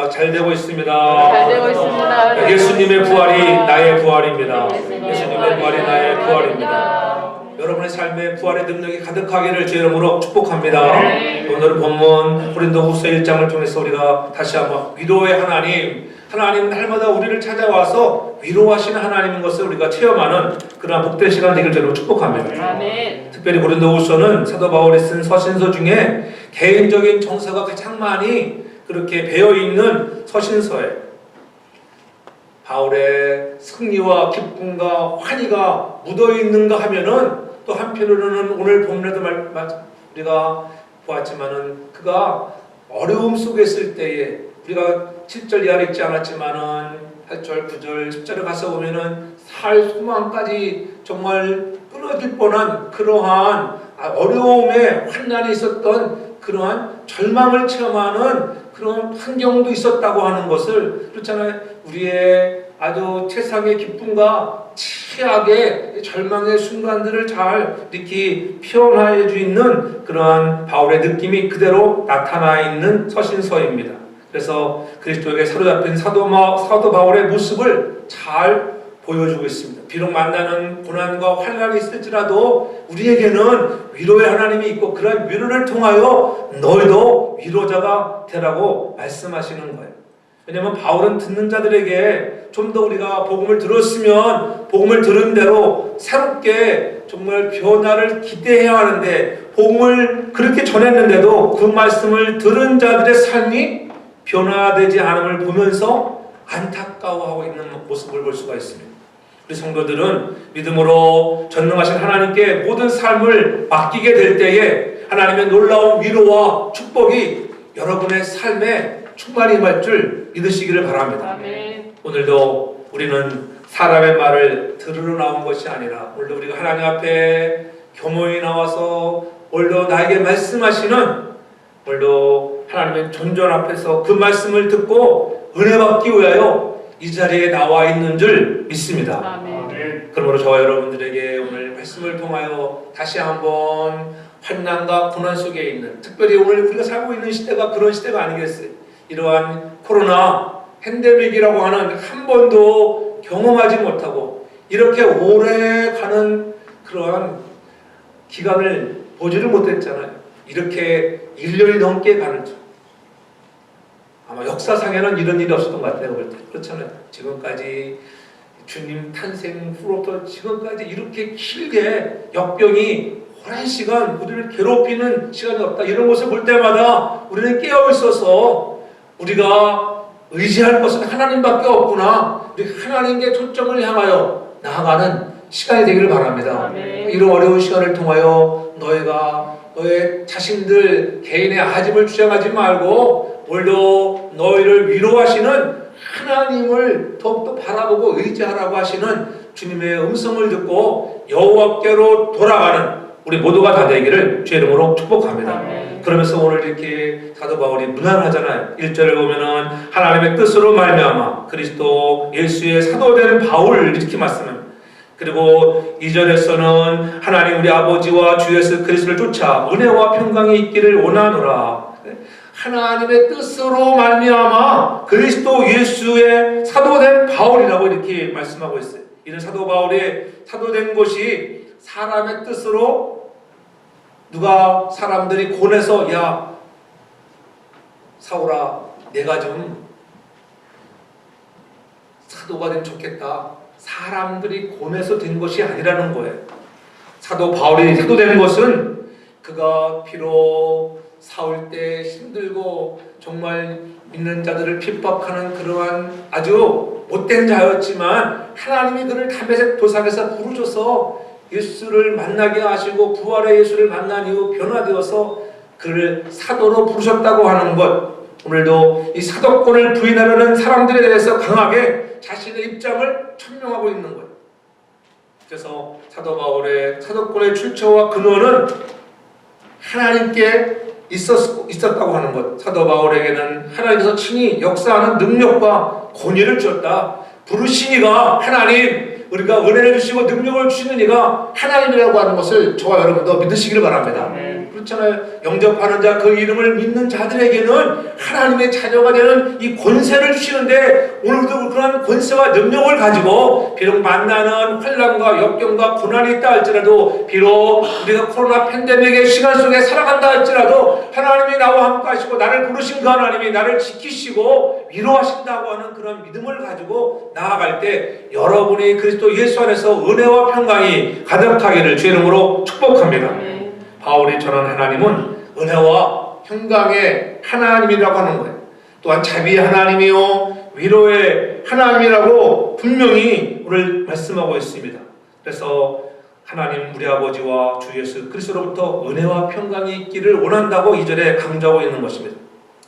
시작. 잘 되고 있습니다. 잘 되고 있습니다. 예수님의 부활이 나의 부활입니다. 예수님의 부활이 나의 부활입니다. 여러분의 삶에 부활의 능력이 가득하기를 주 이름으로 축복합니다. 오늘 본문 고린도후서 1장을 통해서 우리가 다시 한번 위로의 하나님은 날마다 우리를 찾아와서 위로하시는 하나님인 것을 우리가 체험하는 그러한 복된 시간 되길 저로 축복합니다. 아멘. 특별히 고린도후서는 사도 바울이 쓴 서신서 중에 개인적인 정서가 가장 많이 그렇게 배어있는 서신서예요. 바울의 승리와 기쁨과 환희가 묻어있는가 하면은 또 한편으로는 오늘 본문에도 우리가 보았지만은 그가 어려움 속에 있을 때에 우리가 7절 이하를 읽지 않았지만은 8절, 9절, 10절에 가서 보면은 살 소망까지 정말 끊어질 뻔한 그러한 어려움에 환난이 있었던 그러한 절망을 체험하는 그런 환경도 있었다고 하는 것을 그렇잖아요. 우리의 아주 최상의 기쁨과 최악의 절망의 순간들을 잘 이렇게 표현해 주 있는 그러한 바울의 느낌이 그대로 나타나 있는 서신서입니다. 그래서 그리스도에게 사로잡힌 사도 바울의 모습을 잘 보여주고 있습니다. 비록 만나는 고난과 환난이 있을지라도 우리에게는 위로의 하나님이 있고 그런 위로를 통하여 너희도 위로자가 되라고 말씀하시는 거예요. 왜냐하면 바울은 듣는 자들에게 좀 더 우리가 복음을 들었으면 복음을 들은 대로 새롭게 정말 변화를 기대해야 하는데 복음을 그렇게 전했는데도 그 말씀을 들은 자들의 삶이 변화되지 않음을 보면서 안타까워하고 있는 모습을 볼 수가 있습니다. 우리 성도들은 믿음으로 전능하신 하나님께 모든 삶을 맡기게 될 때에 하나님의 놀라운 위로와 축복이 여러분의 삶에 충만히 임할 줄 믿으시기를 바랍니다. 아멘. 오늘도 우리는 사람의 말을 들으러 나온 것이 아니라 오늘도 우리가 하나님 앞에 겸허히 나와서 오늘도 나에게 말씀하시는 오늘도 하나님의 존전 앞에서 그 말씀을 듣고 은혜 받기 위하여 이 자리에 나와 있는 줄 믿습니다. 아멘. 그러므로 저와 여러분들에게 오늘 말씀을 통하여 다시 한번 환난과 고난 속에 있는 특별히 오늘 우리가 살고 있는 시대가 그런 시대가 아니겠어요. 이러한 코로나 팬데믹이라고 하는 한 번도 경험하지 못하고 이렇게 오래 가는 그러한 기간을 보지를 못했잖아요. 이렇게 1년이 넘게 가는 줄. 아마 역사상에는 이런 일이 없었던 것 같아요. 볼 때. 그렇잖아요. 지금까지 주님 탄생 후로부터 지금까지 이렇게 길게 역병이 오랜 시간 우리를 괴롭히는 시간이 없다. 이런 것을 볼 때마다 우리는 깨어 있어서 우리가 의지할 것은 하나님밖에 없구나. 우리 하나님께 초점을 향하여 나아가는 시간이 되기를 바랍니다. 아멘. 이런 어려운 시간을 통하여 너의 자신들 개인의 아집을 주장하지 말고 오늘도 너희를 위로하시는 하나님을 더욱더 바라보고 의지하라고 하시는 주님의 음성을 듣고 여호와께로 돌아가는 우리 모두가 다 되기를 주의 이름으로 축복합니다. 아멘. 그러면서 오늘 이렇게 사도 바울이 무난하잖아요. 1절을 보면은 하나님의 뜻으로 말미암아 그리스도 예수의 사도된 바울 이렇게 말씀합니다. 그리고 2절에서는 하나님 우리 아버지와 주 예수 그리스도를 쫓아 은혜와 평강이 있기를 원하노라. 하나님의 뜻으로 말미암아 그리스도 예수의 사도된 바울이라고 이렇게 말씀하고 있어요. 이는 사도 바울이 사도된 것이 사람의 뜻으로 누가 사람들이 권해서 야 사울아 내가 좀 사도가 되면 좋겠다. 사람들이 권해서 된 것이 아니라는 거예요. 사도 바울이 사도된 것은 그가 비록 사울 때 힘들고 정말 믿는 자들을 핍박하는 그러한 아주 못된 자였지만 하나님이 그를 다메섹 도상에서 부르셔서 예수를 만나게 하시고 부활의 예수를 만난 이후 변화되어서 그를 사도로 부르셨다고 하는 것. 오늘도 이 사도권을 부인하려는 사람들에 대해서 강하게 자신의 입장을 천명하고 있는 거예요. 그래서 사도 바울의 사도권의 출처와 근원은 하나님께 있었다고 하는 것. 사도 바울에게는 하나님께서 친히 역사하는 능력과 권위를 주었다. 부르신 이가 하나님, 우리가 은혜를 주시고 능력을 주시는 이가 하나님이라고 하는 것을 저와 여러분도 믿으시기를 바랍니다. 그렇잖아요. 영접하는 자, 그 이름을 믿는 자들에게는 하나님의 자녀가 되는 이 권세를 주시는데, 오늘도 그런 권세와 능력을 가지고 비록 만나는 환난과 역경과 고난이 있다 할지라도, 비록 우리가 코로나 팬데믹의 시간 속에 살아간다 할지라도 하나님이 나와 함께 하시고 나를 부르신 그 하나님이 나를 지키시고 위로하신다고 하는 그런 믿음을 가지고 나아갈 때, 여러분이 그리스도 예수 안에서 은혜와 평강이 가득하기를 주의 이름으로 축복합니다. 바울이 전한 하나님은 은혜와 평강의 하나님이라고 하는 거예요. 또한 자비의 하나님이요 위로의 하나님이라고 분명히 오늘 말씀하고 있습니다. 그래서 하나님 우리 아버지와 주 예수 그리스도로부터 은혜와 평강이 있기를 원한다고 2절에 강조하고 있는 것입니다.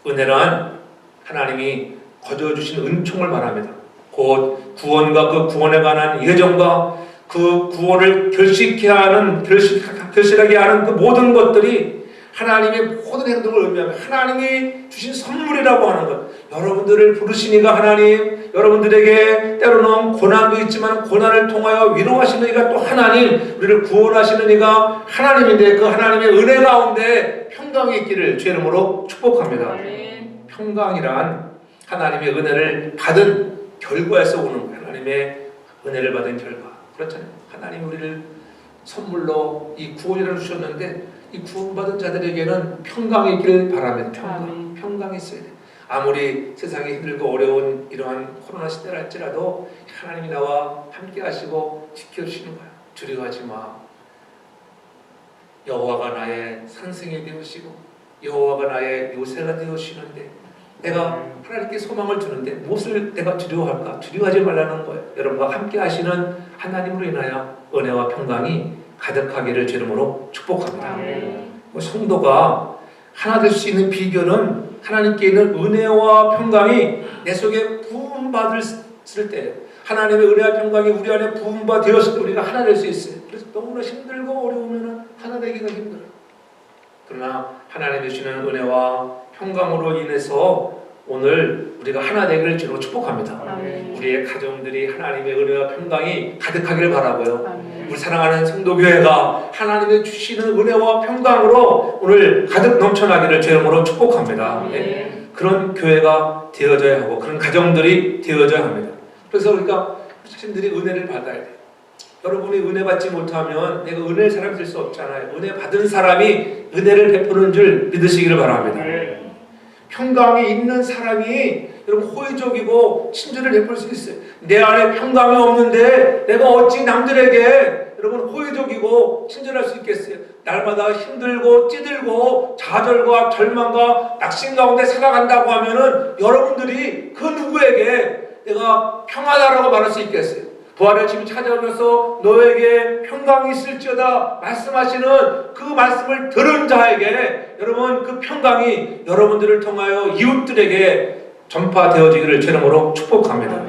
은혜란 하나님이 거저주신 은총을 말합니다. 곧 구원과 그 구원에 관한 예정과 그 구원을 결실하게 하는 그 모든 것들이 하나님의 모든 행동을 의미하며 하나님이 주신 선물이라고 하는 것. 여러분들을 부르시니가 하나님, 여러분들에게 때로는 고난도 있지만 고난을 통하여 위로하시는 이가 또 하나님, 우리를 구원하시는 이가 하나님인데, 그 하나님의 은혜 가운데 평강이 있기를 주의 이름으로 축복합니다. 평강이란 하나님의 은혜를 받은 결과에서 오는 거예요. 하나님의 은혜를 받은 결과. 그렇잖아요. 하나님이 우리를 선물로 이 구원을 주셨는데, 이 구원받은 자들에게는 평강이 있기를 바랍니다. 평강이 있어야 돼요. 아무리 세상이 힘들고 어려운 이러한 코로나 시대를 할지라도 하나님이 나와 함께 하시고 지켜주시는 거예요. 두려워하지 마. 여호와가 나의 산승이 되으시고 여호와가 나의 요새가 되으시는데, 내가 하나님께 소망을 두는데 무엇을 내가 두려워할까? 두려워하지 말라는 거예요. 여러분과 함께 하시는 하나님으로 인하여 은혜와 평강이 가득하기를 주 이름으로 축복합니다. 성도가 하나 될 수 있는 비결은 하나님께 있는 은혜와 평강이 내 속에 부음받았을 때, 하나님의 은혜와 평강이 우리 안에 부음받았을 때 우리가 하나 될 수 있어요. 그래서 너무나 힘들고 어려우면 하나 되기가 힘들어요. 그러나 하나님이 주시는 은혜와 평강으로 인해서 오늘 우리가 하나 되기를 주로 축복합니다. 우리의 가정들이 하나님의 은혜와 평강이 가득하기를 바라고요. 우리 사랑하는 성도교회가 하나님의 주시는 은혜와 평강으로 오늘 가득 넘쳐나기를 주 이름으로 축복합니다. 그런 교회가 되어져야 하고 그런 가정들이 되어져야 합니다. 그래서 우리가 자신들이 은혜를 받아야 돼요. 여러분이 은혜 받지 못하면 내가 은혜의 사람이 될 수 없잖아요. 은혜 받은 사람이 은혜를 베푸는 줄 믿으시기를 바랍니다. 평강이 있는 사람이 여러분 호의적이고 친절을 베풀 수 있어요. 내 안에 평강이 없는데 내가 어찌 남들에게 여러분 호의적이고 친절할 수 있겠어요? 날마다 힘들고 찌들고 좌절과 절망과 낙심 가운데 살아간다고 하면은 여러분들이 그 누구에게 내가 평안하라고 말할 수 있겠어요? 부활의 집이 찾아오면서 너에게 평강이 있을지어다 말씀하시는 그 말씀을 들은 자에게 여러분 그 평강이 여러분들을 통하여 이웃들에게 전파되어지기를 주 이름으로 축복합니다.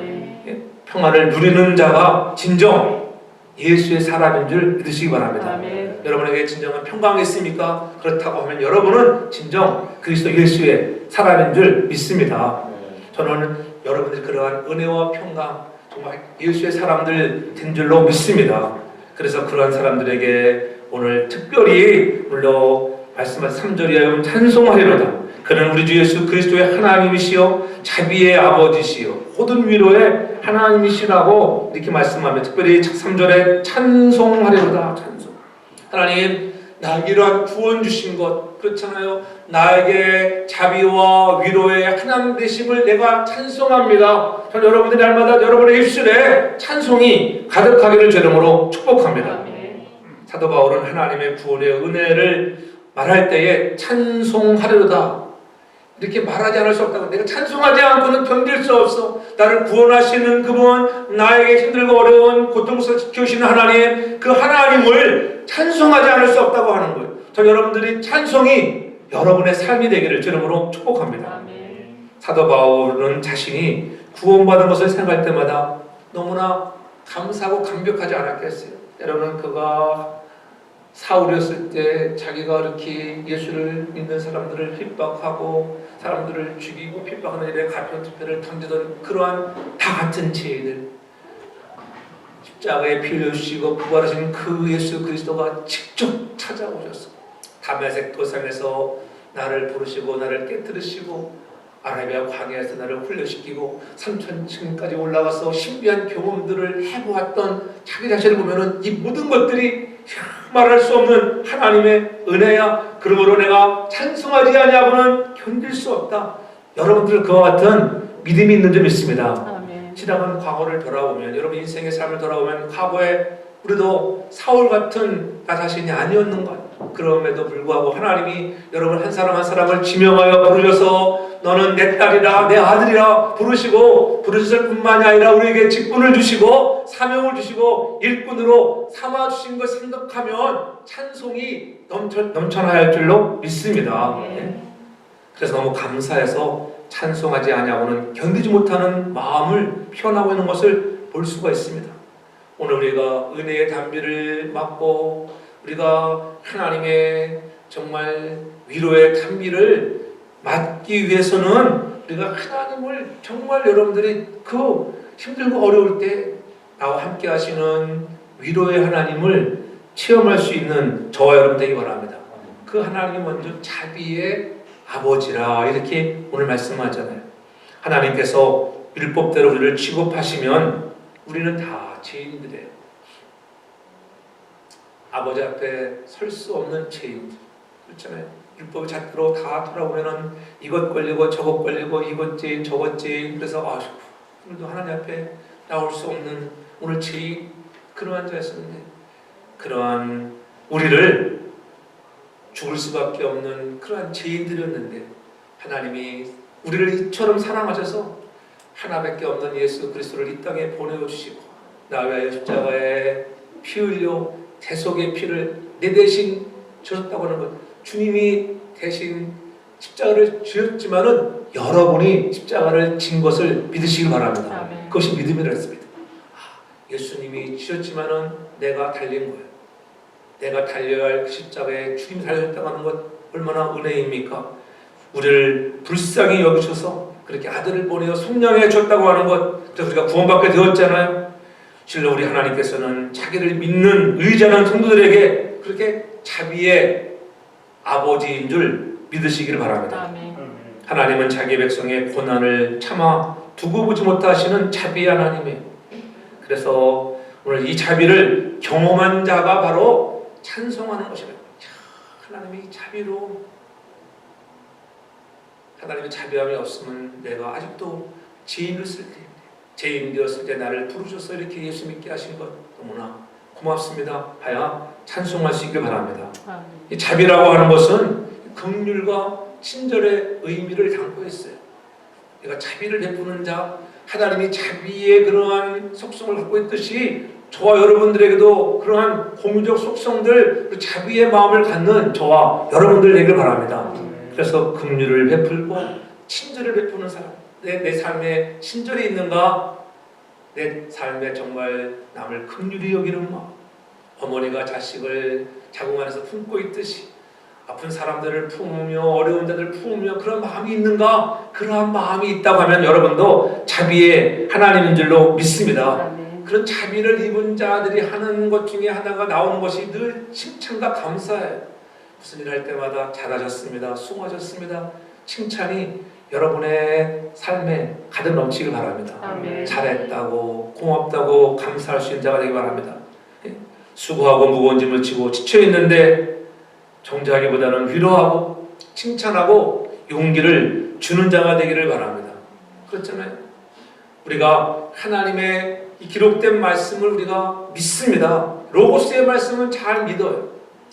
평안을 누리는 자가 진정 예수의 사람인 줄 믿으시기 바랍니다. 여러분에게 진정한 평강이 있습니까? 그렇다고 하면 여러분은 진정 그리스도 예수의 사람인 줄 믿습니다. 저는 여러분들이 그러한 은혜와 평강, 정말 예수의 사람들 된 줄로 믿습니다. 그래서 그러한 사람들에게 오늘 특별히 물론 말씀하신 3절이여 찬송하리로다. 그는 우리 주 예수 그리스도의 하나님이시요 자비의 아버지시요 모든 위로의 하나님이시라고 이렇게 말씀하며 특별히 3절에 찬송하리로다. 찬송. 하나님, 나에게 이러한 구원 주신 것 그렇잖아요. 나에게 자비와 위로의 하나님 되심을 내가 찬송합니다. 전 여러분들이 날마다 여러분의 입술에 찬송이 가득하기를 주 이름으로 축복합니다. 사도 바울은 하나님의 구원의 은혜를 말할 때에 찬송하리로다 이렇게 말하지 않을 수 없다고. 내가 찬송하지 않고는 견딜 수 없어. 나를 구원하시는 그분, 나에게 힘들고 어려운 고통스러워 지켜주시는 하나님, 그 하나님을 찬송하지 않을 수 없다고 하는 거예요. 저 여러분들이 찬송이 여러분의 삶이 되기를 주 이름으로 축복합니다. 사도 바울은 자신이 구원받은 것을 생각할 때마다 너무나 감사하고 감격하지 않았겠어요. 때로는 그가 사울이었을 때 자기가 이렇게 예수를 믿는 사람들을 핍박하고 사람들을 죽이고 핍박하는 일에 가편투표를 던지던 그러한 다 같은 죄인을 십자가에 피 흘려주시고 부활하신 그 예수 그리스도가 직접 찾아오셨어. 다메섹 도상에서 나를 부르시고 나를 깨뜨리시고 아라비아 광야에서 나를 훈련시키고 3000층까지 올라가서 신비한 경험들을 해보았던 자기 자신을 보면은 이 모든 것들이 말할 수 없는 하나님의 은혜야. 그러므로 내가 찬송하지 아니하고는 견딜 수 없다. 여러분들 그와 같은 믿음이 있는 줄 믿습니다. 지나간 과거를 돌아보면, 여러분 인생의 삶을 돌아보면 과거에 우리도 사울 같은 나 자신이 아니었는가. 그럼에도 불구하고 하나님이 여러분 한 사람 한 사람을 지명하여 부르셔서 너는 내 딸이라 내 아들이라 부르셨을 뿐만이 아니라 우리에게 직분을 주시고 사명을 주시고 일꾼으로 삼아주신 것 생각하면 찬송이 넘쳐나야 할 줄로 믿습니다. 그래서 너무 감사해서 찬송하지 아니하고는 견디지 못하는 마음을 표현하고 있는 것을 볼 수가 있습니다. 오늘 우리가 은혜의 단비를 맞고 우리가 하나님의 정말 위로의 단비를 맞기 위해서는 우리가 하나님을 정말 여러분들이 그 힘들고 어려울 때 나와 함께 하시는 위로의 하나님을 체험할 수 있는 저와 여러분 되기 바랍니다. 그 하나님이 먼저 자비의 아버지라 이렇게 오늘 말씀하잖아요. 하나님께서 율법대로 우리를 취급하시면 우리는 다 죄인들이에요. 아버지 앞에 설 수 없는 죄인들. 그렇잖아요. 율법의 잣대로 다 돌아보면은 이것 걸리고 저것 걸리고 이것 죄인 저것 죄인. 그래서 오늘도 하나님 앞에 나올 수 없는 오늘 죄인 그러한 자였었는데 그러한 우리를 죽을 수밖에 없는 그러한 죄인들이었는데 하나님이 우리를 이처럼 사랑하셔서 하나밖에 없는 예수 그리스도를 이 땅에 보내주시고 나 위하여 십자가에 피 흘려 대속의 피를 내 대신 주셨다고 하는 것. 주님이 대신 십자가를 지었지만은 여러분이 십자가를 진 것을 믿으시기 바랍니다. 아멘. 그것이 믿음이라 했습니다. 예수님이 지었지만은 내가 달린 거예요. 내가 달려야 할 그 십자가에 주님이 달려졌다고 하는 것 얼마나 은혜입니까? 우리를 불쌍히 여기셔서 그렇게 아들을 보내어 속량해 줬다고 하는 것. 그래서 우리가 구원받게 되었잖아요. 실로 우리 하나님께서는 자기를 믿는 의지하는 성도들에게 그렇게 자비의 아버지인 줄 믿으시기를 바랍니다. 아멘. 하나님은 자기 백성의 고난을 참아 두고 보지 못하시는 자비의 하나님이에요. 그래서 오늘 이 자비를 경험한 자가 바로 찬송하는 것이에요. 하나님이 자비로 하나님의 자비함이 없으면 내가 아직도 죄인이었을 때 죄인 되었을 때 나를 부르셔서 이렇게 예수 믿게 하신 것 너무나 고맙습니다. 하여 찬송할 수 있길 바랍니다. 이 자비라고 하는 것은 긍휼과 친절의 의미를 담고 있어요. 내가 자비를 베푸는 자, 하나님이 자비의 그러한 속성을 갖고 있듯이 저와 여러분들에게도 그러한 공유적 속성들, 자비의 마음을 갖는 저와 여러분들 되길 바랍니다. 그래서 긍휼을 베풀고 친절을 베푸는 사람. 내 삶에 친절이 있는가? 내 삶에 정말 남을 긍휼히 여기는 마음. 어머니가 자식을 자궁 안에서 품고 있듯이 아픈 사람들을 품으며 어려운 자들을 품으며 그런 마음이 있는가? 그러한 마음이 있다고 하면 여러분도 자비의 하나님인 줄로 믿습니다. 그런 자비를 입은 자들이 하는 것 중에 하나가 나오는 것이 늘 칭찬과 감사예요. 무슨 일 할 때마다 잘하셨습니다. 수고하셨습니다. 칭찬이 여러분의 삶에 가득 넘치길 바랍니다. 아멘. 잘했다고 고맙다고 감사할 수 있는 자가 되기 바랍니다. 수고하고 무거운 짐을 지고 지쳐있는데 정죄하기보다는 위로하고 칭찬하고 용기를 주는 자가 되기를 바랍니다. 그렇잖아요. 우리가 하나님의 이 기록된 말씀을 우리가 믿습니다. 로고스의 말씀은 잘 믿어요.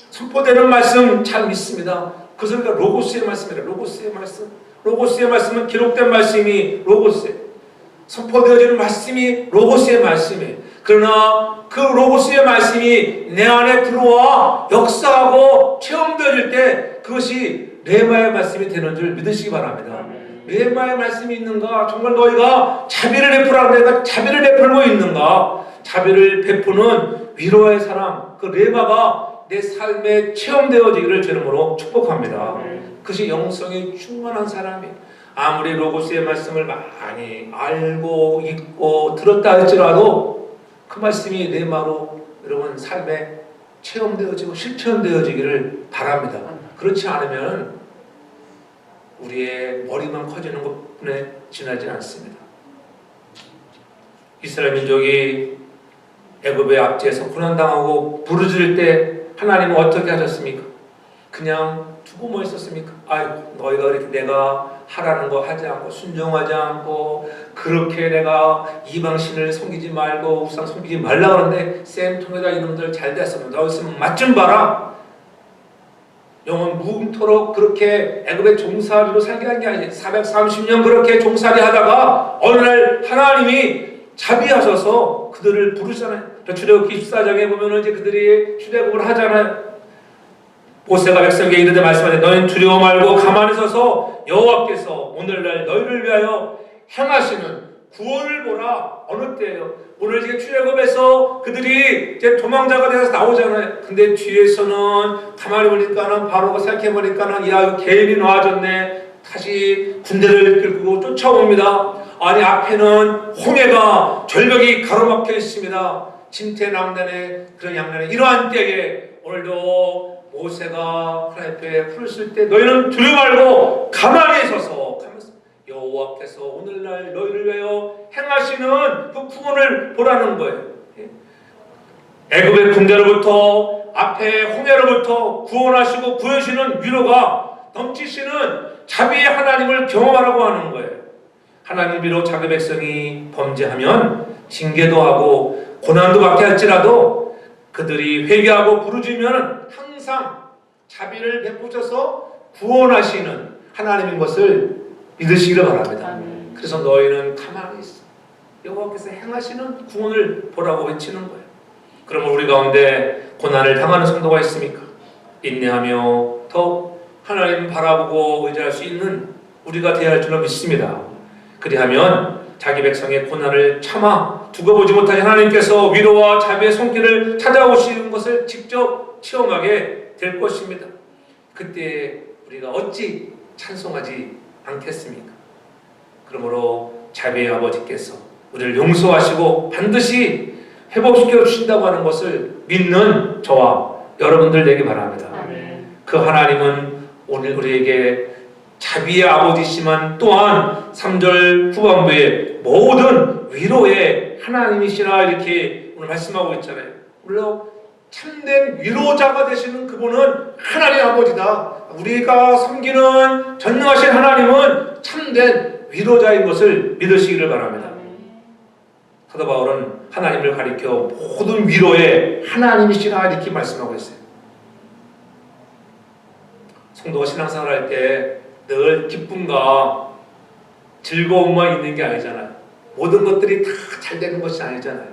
선포되는 말씀 잘 믿습니다. 그 소리가 로고스의 말씀이라. 로고스의 말씀. 로고스의 말씀은 기록된 말씀이 로고스예요. 선포되어지는 말씀이 로고스의 말씀이에요. 그러나 그 로고스의 말씀이 내 안에 들어와 역사하고 체험되어질 때 그것이 레마의 말씀이 되는 줄 믿으시기 바랍니다. 레마의 말씀이 있는가? 정말 너희가 자비를 베풀라 내가 자비를 베풀고 있는가? 자비를 베푸는 위로의 사람, 그 레마가 내 삶에 체험되어지기를 주님으로 축복합니다. 그것이 영성이 충만한 사람이 아무리 로고스의 말씀을 많이 알고 읽고 들었다 할지라도 그 말씀이 레마로 여러분 삶에 체험되어지고 실천되어지기를 바랍니다. 그렇지 않으면 우리의 머리만 커지는 것뿐에 지나지 않습니다. 이스라엘 민족이 애굽의 압제에서 고난당하고 부르짖을 때 하나님은 어떻게 하셨습니까? 그냥 두고 뭐 있었습니까? 아이고, 너희가 그렇게 내가 하라는 거 하지 않고 순종하지 않고 그렇게 내가 이방신을 섬기지 말고 우상 섬기지 말라 그러는데 쌤통에다 이놈들 잘 됐으면 너 있으면 맛 좀 봐라. 영원 무금토록 그렇게 애굽의 종살이로 살게 한 게 아니지. 430년 그렇게 종살이 하다가 어느 날 하나님이 자비하셔서 그들을 부르잖아요. 출애굽기 14장에 보면은 이제 그들이 출애굽을 하잖아요. 모세가 백성에게 이르되 말씀하되 너희는 두려워 말고 가만히 서서 여호와께서 오늘날 너희를 위하여 행하시는 구원을 보라. 어느 때예요? 오늘 이제 출애굽에서 그들이 이제 도망자가 되어서 나오잖아요. 근데 뒤에서는 가만히 보니까는 바로가 생각해 보니까는 야 이거 개인이 나와졌네. 다시 군대를 끌고 쫓아옵니다. 아니 앞에는 홍해가 절벽이 가로막혀 있습니다. 진퇴낭단의 그런 양면에 이러한 때에 오늘도 모세가 하나님 앞에 풀을 쓸 때 너희는 두려워 말고 가만히 서서 여호와께서 오늘날 너희를 위하여 행하시는 그 구원을 보라는 거예요. 애굽의 군대로부터 앞에 홍해로부터 구원하시고 구해주시는 위로가 넘치시는 자비의 하나님을 경험하라고 하는 거예요. 하나님 비록 자기 백성이 범죄하면 징계도 하고 고난도 받게 할지라도 그들이 회개하고 부르짖으면 항상 자비를 베푸셔서 구원하시는 하나님인 것을 믿으시기를 바랍니다. 그래서 너희는 가만히 있어. 여호와께서 행하시는 구원을 보라고 외치는 거예요. 그러면 우리 가운데 고난을 당하는 성도가 있습니까? 인내하며 더 하나님 바라보고 의지할 수 있는 우리가 되어야 할 줄로 믿습니다. 그리하면 자기 백성의 고난을 참아 두고 보지 못한 하나님께서 위로와 자비의 손길을 찾아오시는 것을 직접 체험하게 될 것입니다. 그때 우리가 어찌 찬송하지 않겠습니까? 그러므로 자비의 아버지께서 우리를 용서하시고 반드시 회복시켜 주신다고 하는 것을 믿는 저와 여러분들 되기 바랍니다. 그 하나님은 오늘 우리에게 자비의 아버지시만 또한 3절 후반부에 모든 위로의 하나님이시라 이렇게 오늘 말씀하고 있잖아요. 물론 참된 위로자가 되시는 그분은 하나님 아버지다. 우리가 섬기는 전능하신 하나님은 참된 위로자인 것을 믿으시기를 바랍니다. 사도 바울은 하나님을 가리켜 모든 위로의 하나님이시라 이렇게 말씀하고 있어요. 성도가 신앙생활할 때 늘 기쁨과 즐거움만 있는 게 아니잖아요. 모든 것들이 다 잘 되는 것이 아니잖아요.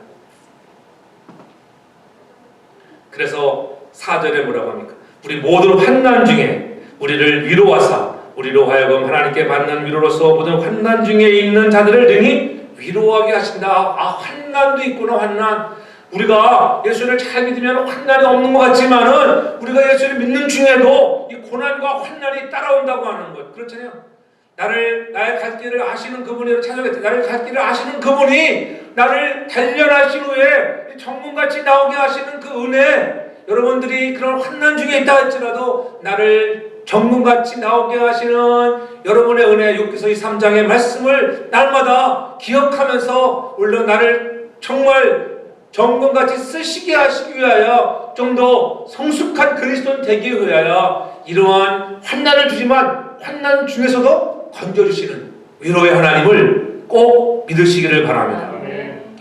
그래서 4절에 뭐라고 합니까? 우리 모든 환난 중에 우리를 위로하사 우리로 하여금 하나님께 받는 위로로서 모든 환난 중에 있는 자들을 능히 위로하게 하신다. 아, 환난도 있구나. 환난. 우리가 예수를 잘 믿으면 환난이 없는 것 같지만은 우리가 예수를 믿는 중에도 이 고난과 환난이 따라온다고 하는 것. 그렇잖아요. 나의 갈 길을 아시는 그분이 찾아뵙다. 나를 갈 길을 아시는 그분이 나를 단련하신 후에 정문같이 나오게 하시는 그 은혜. 여러분들이 그런 환난 중에 있다 할지라도 나를 정문같이 나오게 하시는 여러분의 은혜, 욥기서 3장의 말씀을 날마다 기억하면서 물론 나를 정말 정금같이 쓰시게 하시기 위하여 좀 더 성숙한 그리스도인 되기 위하여 이러한 환난을 주지만 환난 중에서도 건져주시는 위로의 하나님을 꼭 믿으시기를 바랍니다.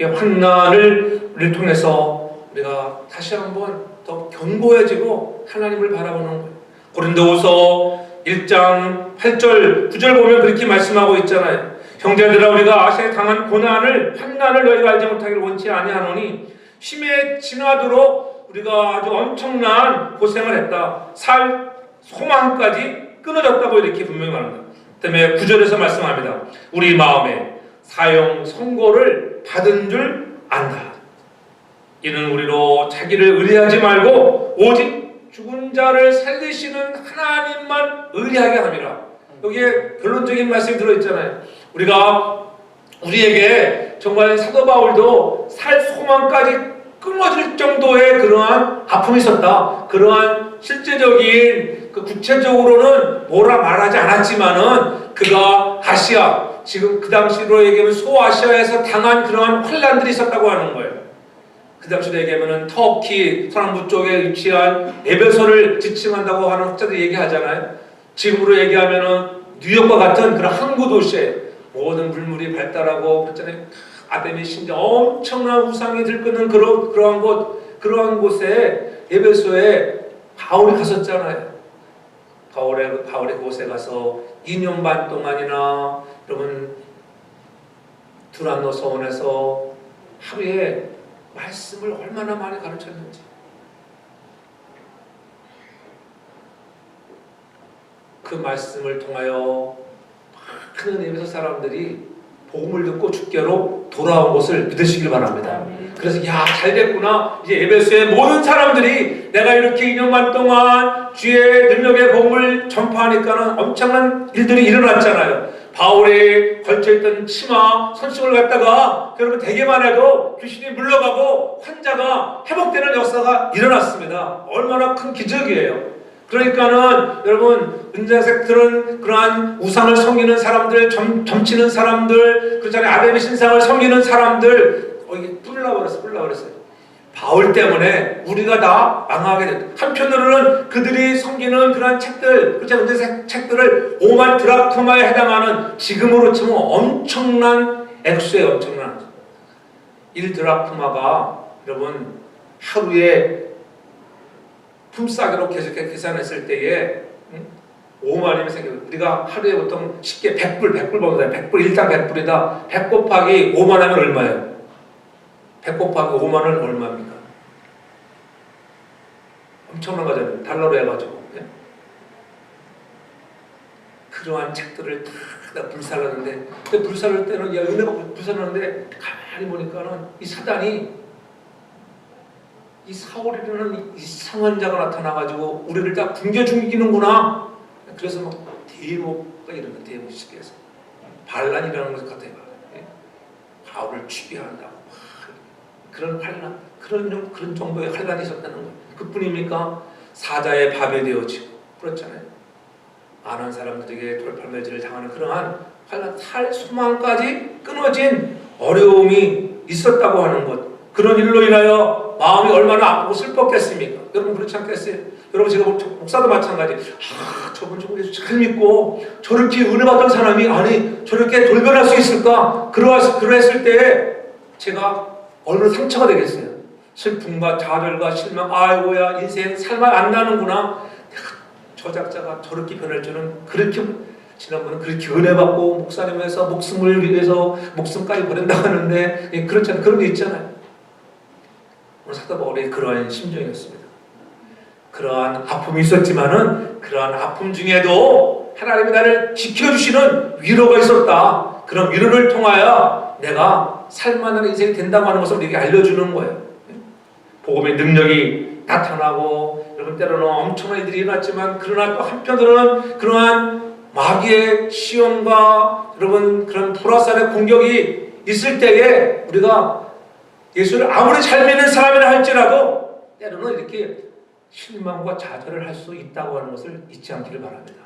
환난을 우리를 통해서 우리가 다시 한번 더 견고해지고 하나님을 바라보는 거예요. 고린도후서 1장 8절 9절 보면 그렇게 말씀하고 있잖아요. 형제들아 우리가 아시아에 당한 고난을 환난을 너희가 알지 못하기를 원치 아니하노니 힘에 지나도록 우리가 아주 엄청난 고생을 했다. 살 소망까지 끊어졌다고 이렇게 분명히 말합니다. 그다음에 9절에서 말씀합니다. 우리 마음에 사형 선고를 받은 줄 안다. 이는 우리로 자기를 의뢰하지 말고 오직 죽은 자를 살리시는 하나님만 의뢰하게 함이라. 여기에 결론적인 말씀이 들어있잖아요. 우리에게 정말 사도 바울도 살 소망까지 끊어질 정도의 그러한 아픔이 있었다. 그러한 실제적인 그 구체적으로는 뭐라 말하지 않았지만은 그가 아시아, 지금 그 당시로 얘기하면 소아시아에서 당한 그러한 환란들이 있었다고 하는 거예요. 그 당시로 얘기하면 터키 서남부 쪽에 위치한 에베소를 지칭한다고 하는 학자들이 얘기하잖아요. 지금으로 얘기하면 뉴욕과 같은 그런 항구 도시에 모든 물물이 발달하고 그랬잖아요. 아담의 신전 엄청난 우상이 들끓는 그러한 곳에 에베소에 바울이 갔었잖아요. 바울이 그곳에 가서 2년 반 동안이나 여러분 두란노 서원에서 하루에 말씀을 얼마나 많이 가르쳤는지, 그 말씀을 통하여 많은 에베소 사람들이 복음을 듣고 주께로 돌아온 것을 믿으시길 바랍니다. 그래서 야, 잘 됐구나. 이제 에베소의 모든 사람들이 내가 이렇게 2년 반 동안 주의 능력의 복음을 전파하니까는 엄청난 일들이 일어났잖아요. 바울이 걸쳐있던 치마, 손수건을 갖다가 여러분 대기만 해도 귀신이 물러가고 환자가 회복되는 역사가 일어났습니다. 얼마나 큰 기적이에요. 그러니까는 여러분 은자색들은 그러한 우상을 섬기는 사람들, 점치는 사람들, 그렇잖아요. 아담의 신상을 섬기는 사람들, 이게 뿔나버렸어요. 바울 때문에 우리가 다 망하게 됐다. 한편으로는 그들이 섬기는 그러한 책들, 그렇잖아요. 은자색 책들을 5만 드라크마에 해당하는 지금으로 치면 엄청난 액수에 엄청난 1드라크마가 여러분 하루에 품삯으로 계산했을 때에 5만이면 생겨요. 우리가 하루에 보통 쉽게 100불 벌면 돼요. 100불, 일당 100불이다. 100 곱하기 5만 하면 얼마예요? 100 곱하기 5만은 얼마입니까? 엄청난 거잖아요. 달러로 해가지고. 그러한 책들을 다 불살랐는데, 근데 불살랄 때는, 야, 은혜가 불살랐는데, 가만히 보니까는 이 사단이 이 사울이라는 이상한 자가 나타나가지고 우리를 다 굶겨 죽이는구나. 그래서 막 데모가 이런다. 데모식에서 반란이라는 것을 갖다 해봐. 바울을 취비한다고 그런 환란, 그런 정도의 환란이 있었다는 거예요. 그뿐입니까? 사자의 밥이 되어지고 그렇잖아요. 많은 사람들에게 돌팔매질을 당하는 그러한 환란, 살 소망까지 끊어진 어려움이 있었다고 하는 것. 그런 일로 인하여 마음이 얼마나 아프고 슬펐겠습니까? 여러분 그렇지 않겠어요? 여러분 제가 목사도 마찬가지. 저분 좀 예수 잘 믿고 저렇게 은혜 받은 사람이 아니 저렇게 돌변할 수 있을까? 그러했을 때 제가 얼마나 상처가 되겠어요. 슬픔과 좌절과 실망. 아이고야 인생 살만 안 나는구나. 저 작자가 저렇게 변할 줄은. 그렇게 지난번에 그렇게 은혜 받고 목사님에서 목숨을 위해서 목숨까지 버린다 하는데 그렇잖아요. 그런 게 있잖아요. 오늘 사도 바울의 그러한 심정이었습니다. 그러한 아픔이 있었지만은 그러한 아픔 중에도 하나님이 나를 지켜주시는 위로가 있었다. 그런 위로를 통하여 내가 살만한 인생이 된다고 하는 것을 우리에게 알려주는 거예요. 복음의 능력이 나타나고 여러분 때로는 엄청난 일들이 일어났지만 그러나 또 한편으로는 그러한 마귀의 시험과 여러분 그런 불화살의 공격이 있을 때에 우리가 예수를 아무리 잘 믿는 사람이라 할지라도 때로는 이렇게 실망과 좌절을 할 수 있다고 하는 것을 잊지 않기를 바랍니다.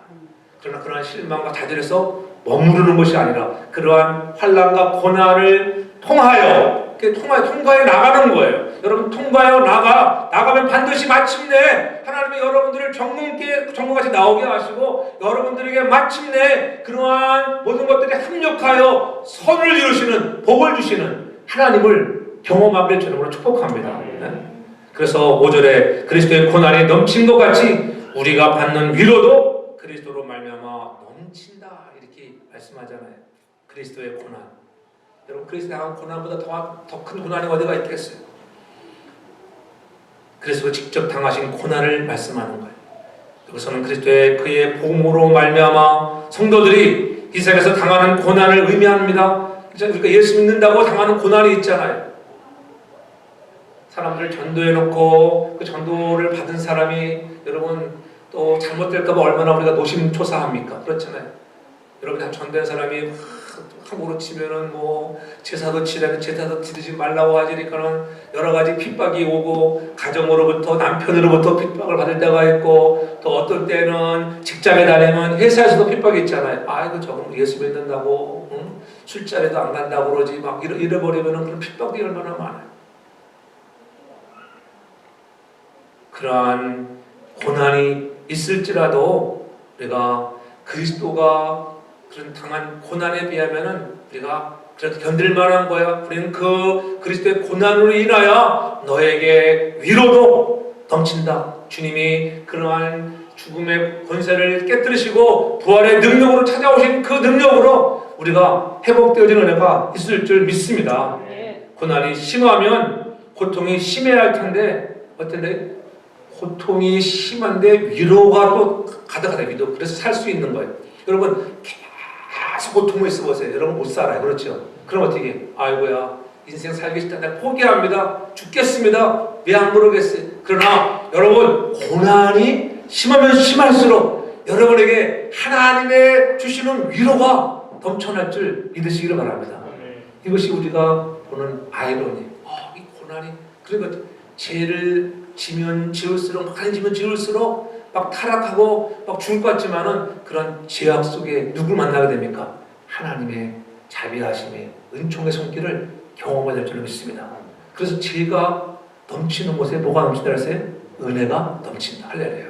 그러나 그러한 실망과 좌절에서 머무르는 것이 아니라 그러한 환난과 고난을 통과해 나가는 거예요. 여러분 통과해 나가면 반드시 마침내 하나님이 여러분들을 정금같이 나오게 하시고 여러분들에게 마침내 그러한 모든 것들이 합력하여 선을 이루시는 복을 주시는 하나님을 경험하길 주님으로 축복합니다. 그래서 5절에 그리스도의 고난이 넘친 것 같이 우리가 받는 위로도 그리스도로 말미암아 넘친다 이렇게 말씀하잖아요. 그리스도의 고난. 여러분 그리스도의 당한 고난보다 더 큰 고난이 어디가 있겠어요? 그리스도가 직접 당하신 고난을 말씀하는 거예요. 여기서는 그의 복음으로 말미암아 성도들이 이 세상에서 당하는 고난을 의미합니다. 그러니까 예수 믿는다고 당하는 고난이 있잖아요. 사람들을 전도해놓고 그 전도를 받은 사람이 여러분 또 잘못될까봐 얼마나 우리가 노심초사합니까? 그렇잖아요. 여러분 전도한 사람이 한국으로 치면은 뭐 제사도 치라는 제사도 지르지 말라고 하니까는 여러 가지 핍박이 오고 가정으로부터 남편으로부터 핍박을 받을 때가 있고 또 어떤 때는 직장에 다니면 회사에서도 핍박이 있잖아요. 아이고 저건 예수 믿는다고 응? 술자리도 안 간다고 그러지 막 이래버리면은 그런 핍박이 얼마나 많아요. 그러한 고난이 있을지라도 우리가 그리스도가 그런 당한 고난에 비하면은 우리가 그래도 견딜 만한 거야. 우리는 그 그리스도의 고난으로 인하여 너에게 위로도 넘친다. 주님이 그러한 죽음의 권세를 깨뜨리시고 부활의 능력으로 찾아오신 그 능력으로 우리가 회복되어지는 은혜가 있을 줄 믿습니다. 고난이 심하면 고통이 심해야 할 텐데 어떤데? 고통이 심한데 위로가 또 가득하다. 위로. 그래서 살 수 있는 거예요. 여러분 계속 고통을 있어 보세요. 여러분 못 살아요. 그렇죠? 그럼 어떻게? 아이고야 인생 살기 싫다. 내가 포기합니다. 죽겠습니다. 왜 안 그러겠어요? 그러나 여러분 고난이 심하면 심할수록 여러분에게 하나님의 주시는 위로가 넘쳐날 줄 믿으시기를 바랍니다. 이것이 우리가 보는 아이러니. 이 고난이 그러니까 죄를 지면 지을수록 많이 지면 지을수록 막 타락하고 막 죽을 것 같지만은 그런 죄악 속에 누굴 만나게 됩니까? 하나님의 자비하심의 은총의 손길을 경험하게 될 줄 믿습니다. 그래서 죄가 넘치는 곳에 뭐가 넘친다 그랬어요? 은혜가 넘친다. 할렐루야.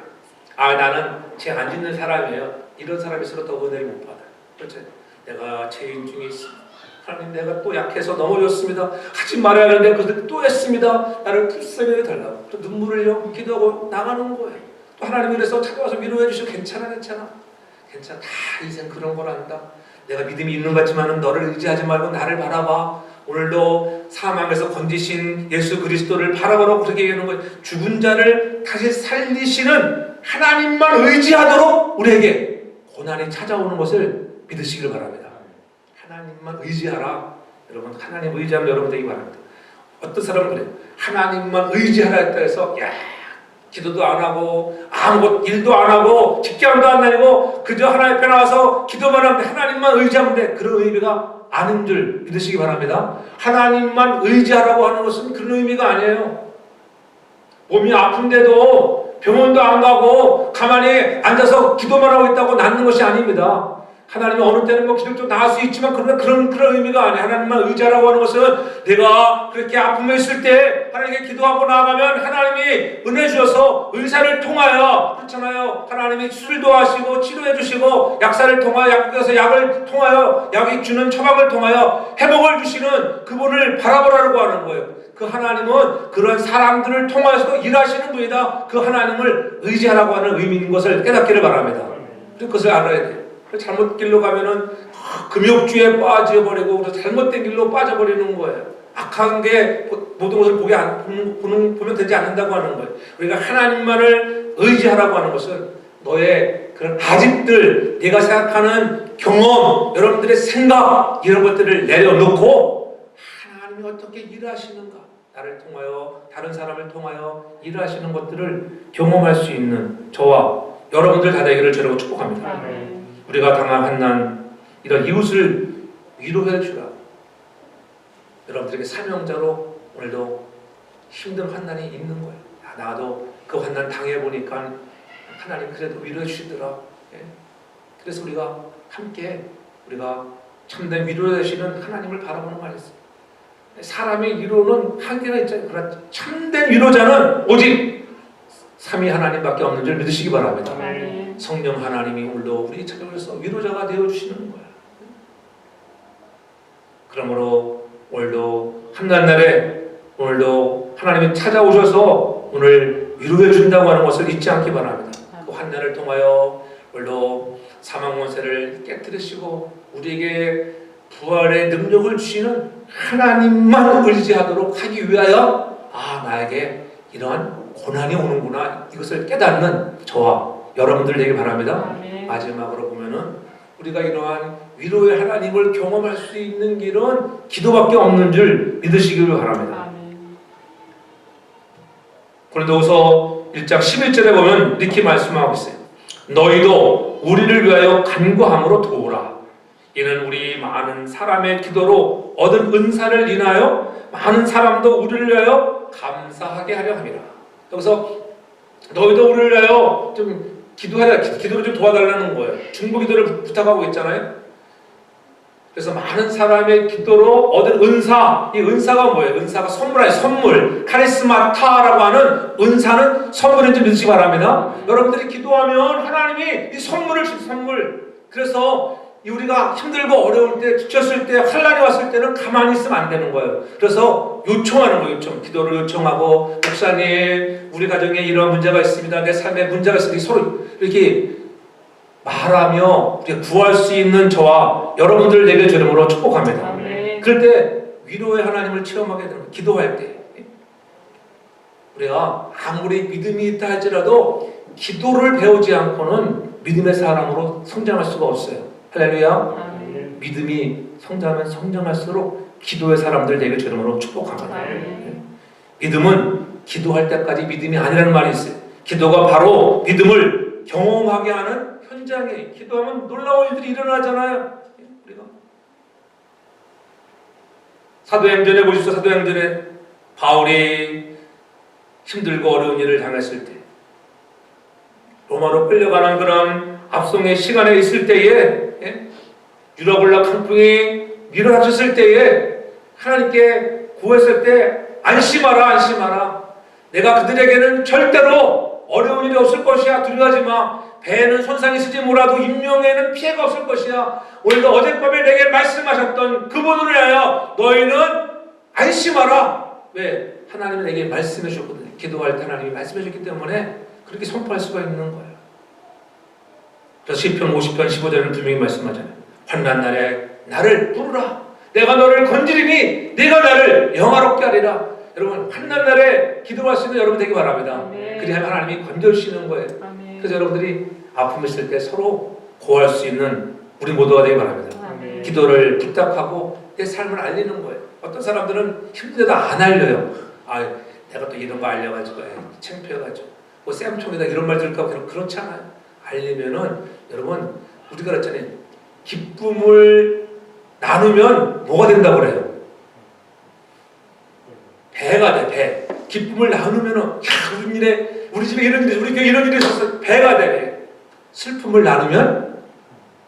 나는 죄 안 짓는 사람이에요. 이런 사람일수록 더 은혜를 못 받아요. 그렇죠? 내가 죄인 중에 있습니다. 하나님 내가 또 약해서 넘어졌습니다. 하지 말아야 하는데 그것을 또 했습니다. 나를 불쌍히 달라고. 또 눈물을 흘려 기도하고 나가는 거예요. 또 하나님이 그래서 찾아와서 위로해 주시고 괜찮아. 다 인생 그런 거란다. 내가 믿음이 있는 것 같지만 너를 의지하지 말고 나를 바라봐. 오늘도 사망에서 건지신 예수 그리스도를 바라보라고 그렇게 얘기하는 거예요. 죽은 자를 다시 살리시는 하나님만 의지하도록 우리에게 고난이 찾아오는 것을 믿으시길 바랍니다. 하나님만 의지하라. 여러분 하나님 의지하면 여러분 되기 바랍니다. 어떤 사람은 그래요. 하나님만 의지하라 했다 해서 기도도 안 하고 아무것도 일도 안 하고 직장도 안 다니고 그저 하나님 앞에 나와서 기도만 하면 하나님만 의지하면 돼. 그런 의미가 아닌 줄 믿으시기 바랍니다. 하나님만 의지하라고 하는 것은 그런 의미가 아니에요. 몸이 아픈데도 병원도 안 가고 가만히 앉아서 기도만 하고 있다고 낫는 것이 아닙니다. 하나님이 어느 때는 뭐 기도 좀 나을 수 있지만 그러나 그런 의미가 아니에요. 하나님만 의지하라고 하는 것은 내가 그렇게 아픔에 있을 때 하나님께 기도하고 나가면 하나님이 은혜 주셔서 의사를 통하여 그렇잖아요. 하나님이 수술도 하시고 치료해 주시고 약사를 통하여 약국에서 약을 통하여 약이 주는 처방을 통하여 회복을 주시는 그분을 바라보라고 하는 거예요. 그 하나님은 그런 사람들을 통하여서도 일하시는 분이다. 그 하나님을 의지하라고 하는 의미인 것을 깨닫기를 바랍니다. 그것을 알아야 돼요. 잘못 길로 가면은 금욕주에 빠져버리고 잘못된 길로 빠져버리는 거예요. 악한 게 모든 것을 보면 되지 않는다고 하는 거예요. 우리가 하나님만을 의지하라고 하는 것은 너의 그런 아집들, 내가 생각하는 경험, 여러분들의 생각 이런 것들을 내려놓고 하나님이 어떻게 일하시는가, 나를 통하여 다른 사람을 통하여 일하시는 것들을 경험할 수 있는 저와 여러분들 다 되기를 주라고 축복합니다. 아멘. 우리가 당한 환난 이런 이웃을 위로해 주라. 여러분들에게 사명자로 오늘도 힘든 환난이 있는 거예요. 나도 그 환난 당해보니까 하나님 그래도 위로해 주시더라. 그래서 우리가 함께 우리가 참된 위로해 주시는 하나님을 바라보는 말이었어요. 사람의 위로는 한계가 있잖아요. 그러나 참된 위로자는 오직 삼위 하나님밖에 없는 줄 믿으시기 바랍니다. 아멘. 성령 하나님이 오늘도 우리 찾아오셔서 위로자가 되어주시는 거예요. 그러므로 오늘도 한날날에 오늘도 하나님이 찾아오셔서 오늘 위로해 준다고 하는 것을 잊지 않기 바랍니다. 그 환난을 통하여 오늘도 사망 권세를 깨뜨리시고 우리에게 부활의 능력을 주시는 하나님만 의지하도록 하기 위하여 나에게 이러한 고난이 오는구나 이것을 깨닫는 저와 여러분들 되길 바랍니다. 아멘. 마지막으로 보면은 우리가 이러한 위로의 하나님을 경험할 수 있는 길은 기도밖에 없는 줄 믿으시기를 바랍니다. 고린도후서 1장 11절에 보면 이렇게 말씀하고 있어요. 너희도 우리를 위하여 간구함으로 도우라. 이는 우리 많은 사람의 기도로 얻은 은사를 인하여 많은 사람도 우리를 위하여 감사하게 하려 함이라. 여기서 너희도 우리를 위하여 좀 기도해라, 기도를 좀 도와달라는 거예요. 중보 기도를 부탁하고 있잖아요. 그래서 많은 사람의 기도로 얻은 은사, 이 은사가 뭐예요? 은사가 선물이에요. 선물. 카리스마타라고 하는 은사는 선물인지 믿으시기 바랍니다. 여러분들이 기도하면 하나님이 이 선물을 주신 선물. 그래서 우리가 힘들고 어려울 때, 지쳤을 때, 환난이 왔을 때는 가만히 있으면 안 되는 거예요. 그래서 요청하는 거예요. 기도를 요청하고, 목사님, 우리 가정에 이런 문제가 있습니다. 내 삶에 문제가 있습니다. 서로 이렇게 말하며 우리가 구할 수 있는 저와 여러분들 내게 주름으로 축복합니다. 아멘. 그럴 때 위로의 하나님을 체험하게 되는 거예요. 기도할 때 우리가 아무리 믿음이 있다 할지라도 기도를 배우지 않고는 믿음의 사람으로 성장할 수가 없어요. 할렐루야. 아멘. 믿음이 성장하면 성장할수록 기도의 사람들 되게 주름으로 축복합니다. 아멘. 믿음은 기도할 때까지 믿음이 아니라는 말이 있어요. 기도가 바로 믿음을 경험하게 하는 현장에, 기도하면 놀라운 일들이 일어나잖아요. 우리가 사도행전에 보십시오. 사도행전에 바울이 힘들고 어려운 일을 당했을 때, 로마로 끌려가는 그런 압송의 시간에 있을 때에, 유라굴라 강풍이 밀어닥쳤을 때에 하나님께 구했을 때 안심하라, 안심하라. 내가 그들에게는 절대로 어려운 일이 없을 것이야. 두려워하지 마. 배에는 손상이 있을지 몰라도 인명에는 피해가 없을 것이야. 오늘도 어젯밤에 내게 말씀하셨던 그분을 위하여 너희는 안심하라. 왜? 하나님이 내게 말씀해 주셨거든요. 기도할 때 하나님이 말씀해 주셨기 때문에 그렇게 선포할 수가 있는 거예요. 그래서 시편 50편 15절에는 분명히 말씀하잖아요. 환난 날에 나를 부르라. 내가 너를 건지리니 네가 나를 영화롭게 하리라. 여러분, 환난 날에 기도할 수 있는 여러분 되기 바랍니다. 그래야 하나님이 건져주시는 거예요. 아멘. 그래서 여러분들이 아픔 있을 때 서로 구할 수 있는 우리 모두가 되기 바랍니다. 아멘. 기도를 부탁하고 내 삶을 알리는 거예요. 어떤 사람들은 힘든데도 안 알려요. 내가 또 이런 거 알려가지고 창피해가지고 뭐 쌤총이다 이런 말 들을까 그렇지 않아요. 알리면은 여러분, 우리가 그랬잖아요. 기쁨을 나누면 뭐가 된다고 그래요? 배가 돼, 배. 기쁨을 나누면은 우리 집에 이런 일이, 우리 교회 이런 일이 있었어. 배가 돼. 슬픔을 나누면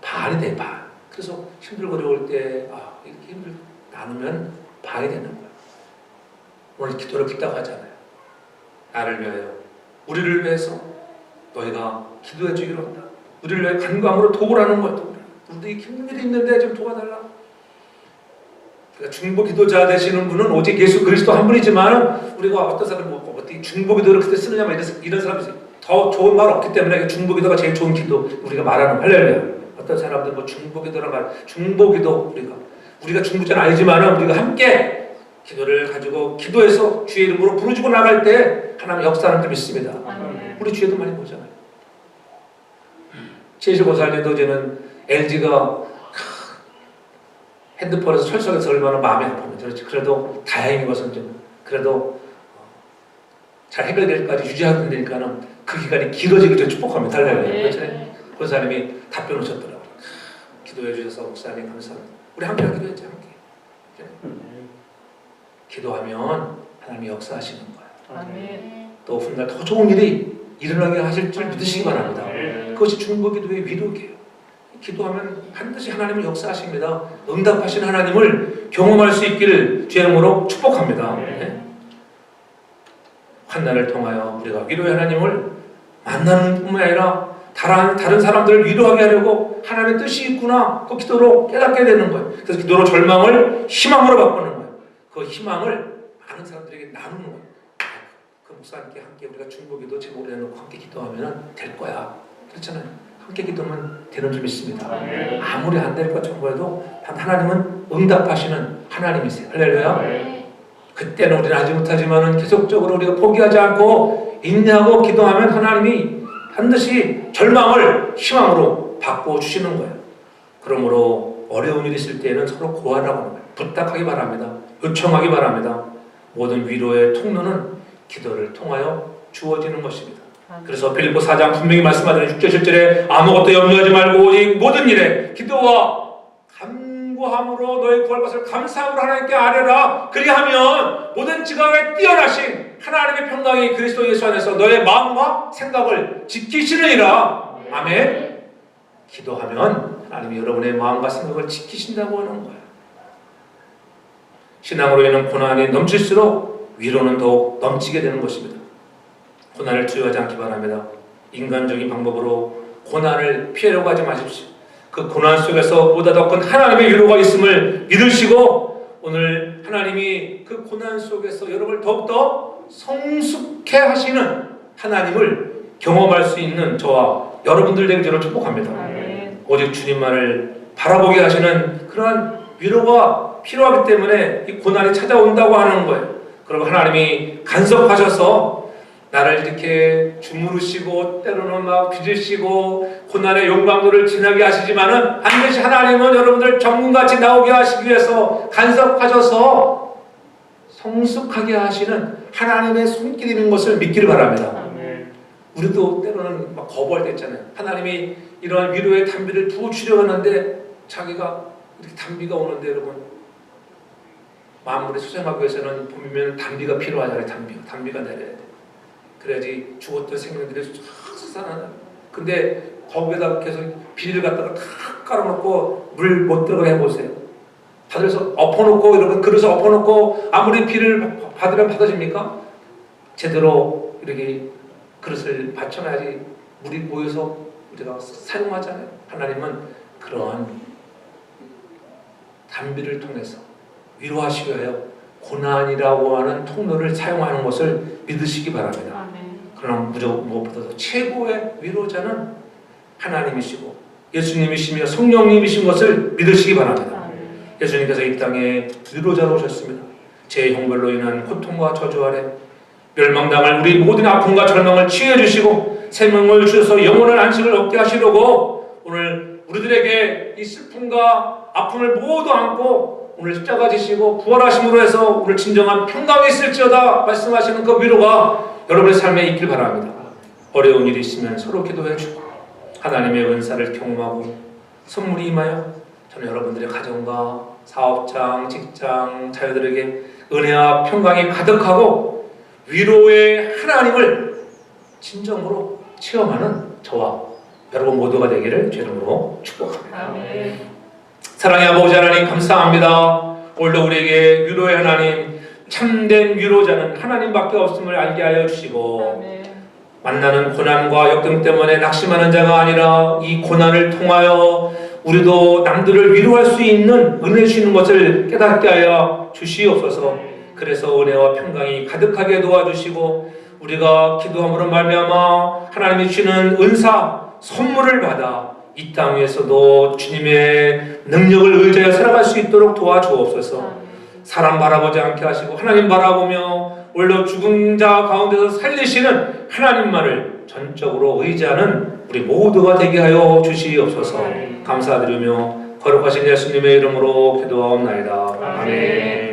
반이 돼, 반. 그래서 힘들고 어려울 때 이렇게 힘들 나누면 반이 되는 거야. 오늘 기도를 부탁하잖아요. 나를 위하여, 우리를 위해서 너희가 기도해 주기로 한다. 우리를 위해 간광으로 도우라는 거야. 우리도 힘든 일이 있는데 좀 도와달라. 그러니까 중보 기도자 되시는 분은 오직 예수 그리스도 한 분이지만, 우리가 어떤 사람이 어떻게 중보 기도를 그때 쓰느냐 이런 사람이 있어요. 더 좋은 말 없기 때문에 중보 기도가 제일 좋은 기도 우리가 말하는 할렐루야. 어떤 사람들 뭐 중보 기도란 말, 중보 기도 우리가 중보자는 아니지만 우리가 함께 기도를 가지고 기도해서 주의 이름으로 부르짖고 나갈 때 하나님 역사하는 줄 믿습니다. 아멘. 우리 주에도 많이 보잖아요. 75살 정도 되는 LG가 핸드폰에서 철석에서 얼마나 마음이 아프면 그렇지. 그래도 다행인 것은 좀 그래도 잘 해결될 때까지 유지하게 되니까는 그 기간이 길어지기를 축복합니다. 할렐루야. 그렇죠? 그 사람이 답변 오셨더라고요. 기도해 주셔서 목사님 감사합니다. 우리 함께 기도했죠. 함께. 기도하면 하나님이 역사하시는 거예요. 아멘. 또 훗날 더 좋은 일이 일어나게 하실 줄 믿으시기 바랍니다. 그것이 중보 기도의 위로기예요. 기도하면 반드시 하나님은 역사하십니다. 응답하신 하나님을 경험할 수 있기를 주의 이름으로 축복합니다. 네. 환난을 통하여 우리가 위로의 하나님을 만나는 뿐만 아니라 다른 사람들을 위로하게 하려고 하나님의 뜻이 있구나, 그 기도로 깨닫게 되는 거예요. 그래서 기도로 절망을 희망으로 바꾸는 거예요. 그 희망을 많은 사람들에게 나누는 거예요. 그 목사님께 함께 우리가 중보기도 제목을 해놓고 함께 기도하면 될 거야. 그렇잖아요. 함께 기도하면 되는 줄 믿습니다. 아무리 안 될 것처럼 해도 하나님은 응답하시는 하나님이세요. 할렐루야. 그때는 우리는 알지 못하지만 계속적으로 우리가 포기하지 않고 인내하고 기도하면 하나님이 반드시 절망을 희망으로 바꿔주시는 거예요. 그러므로 어려운 일이 있을 때는 서로 구하라고 하는 거예요. 부탁하기 바랍니다. 요청하기 바랍니다. 모든 위로의 통로는 기도를 통하여 주어지는 것입니다. 그래서 빌립보 4장 분명히 말씀하잖아요. 6절 7절에 아무것도 염려하지 말고 오직 모든 일에 기도와 중고함으로 너희 구할 것을 감사함으로 하나님께 아뢰라. 그리하면 모든 지각에 뛰어나신 하나님의 평강이 그리스도 예수 안에서 너의 마음과 생각을 지키시느니라. 아멘. 기도하면 하나님이 여러분의 마음과 생각을 지키신다고 하는 거야. 신앙으로 인한 고난이 넘칠수록 위로는 더욱 넘치게 되는 것입니다. 고난을 두려워하지 않기 바랍니다. 인간적인 방법으로 고난을 피하려고 하지 마십시오. 그 고난 속에서 보다 더 큰 하나님의 위로가 있음을 믿으시고 오늘 하나님이 그 고난 속에서 여러분을 더욱더 성숙해 하시는 하나님을 경험할 수 있는 저와 여러분들 되기를 축복합니다. 오직 주님만을 바라보게 하시는 그러한 위로가 필요하기 때문에 이 고난이 찾아온다고 하는 거예요. 그리고 하나님이 간섭하셔서 나를 이렇게 주무르시고 때로는 막 빚으시고 고난의 용광로를 지나게 하시지만은 반드시 하나님은 여러분들 정금같이 나오게 하시기 위해서 간섭하셔서 성숙하게 하시는 하나님의 손길이 있는 것을 믿기를 바랍니다. 우리도 때로는 막 거부할 때 있잖아요. 하나님이 이런 위로의 단비를 부어주려고 하는데 자기가 이렇게 단비가 오는데 여러분 만물에 수생하기 위해서는 보면 단비가 필요하잖아요. 단비가 내려야 돼. 그래야지 죽었던 생명들이 싹 살아나. 근데 거기에다 계속 비닐을 갖다가 다 깔아놓고 물 못 들어가게 해보세요. 받아서 엎어놓고 여러분 그릇에 엎어놓고 아무리 비를 받으면 받아집니까? 제대로 이렇게 그릇을 받쳐놔야지 물이 모여서 우리가 사용하잖아요. 하나님은 그런 단비를 통해서 위로하시기 위하여 고난이라고 하는 통로를 사용하는 것을 믿으시기 바랍니다. 그러나 무엇보다도 최고의 위로자는 하나님이시고 예수님이시며 성령님이신 것을 믿으시기 바랍니다. 예수님께서 이 땅에 위로자로 오셨습니다. 제 형벌로 인한 고통과 저주 아래 멸망당할 우리 모든 아픔과 절망을 치유해 주시고 생명을 주셔서 영원한 안식을 얻게 하시려고 오늘 우리들에게 이 슬픔과 아픔을 모두 안고 오늘 십자가 지시고 부활하심으로 해서 오늘 진정한 평강이 있을지어다 말씀하시는 그 위로가 여러분의 삶에 있길 바랍니다. 어려운 일이 있으면 서로 기도해주고 하나님의 은사를 경험하고 선물이 임하여 저는 여러분들의 가정과 사업장, 직장, 자녀들에게 은혜와 평강이 가득하고 위로의 하나님을 진정으로 체험하는 저와 여러분 모두가 되기를 주 이름으로 축복합니다. 사랑의 아버지 하나님 감사합니다. 오늘도 우리에게 위로의 하나님 참된 위로자는 하나님밖에 없음을 알게 하여 주시고 만나는 고난과 역경 때문에 낙심하는 자가 아니라 이 고난을 통하여 우리도 남들을 위로할 수 있는 은혜 주시는 것을 깨닫게 하여 주시옵소서. 그래서 은혜와 평강이 가득하게 도와주시고 우리가 기도함으로 말미암아 하나님이 주시는 은사 선물을 받아 이 땅 위에서도 주님의 능력을 의지하여 살아갈 수 있도록 도와주옵소서. 사람 바라보지 않게 하시고 하나님 바라보며 오히려 죽은 자 가운데서 살리시는 하나님만을 전적으로 의지하는 우리 모두가 되게 하여 주시옵소서. 감사드리며 거룩하신 예수님의 이름으로 기도하옵나이다. 아멘.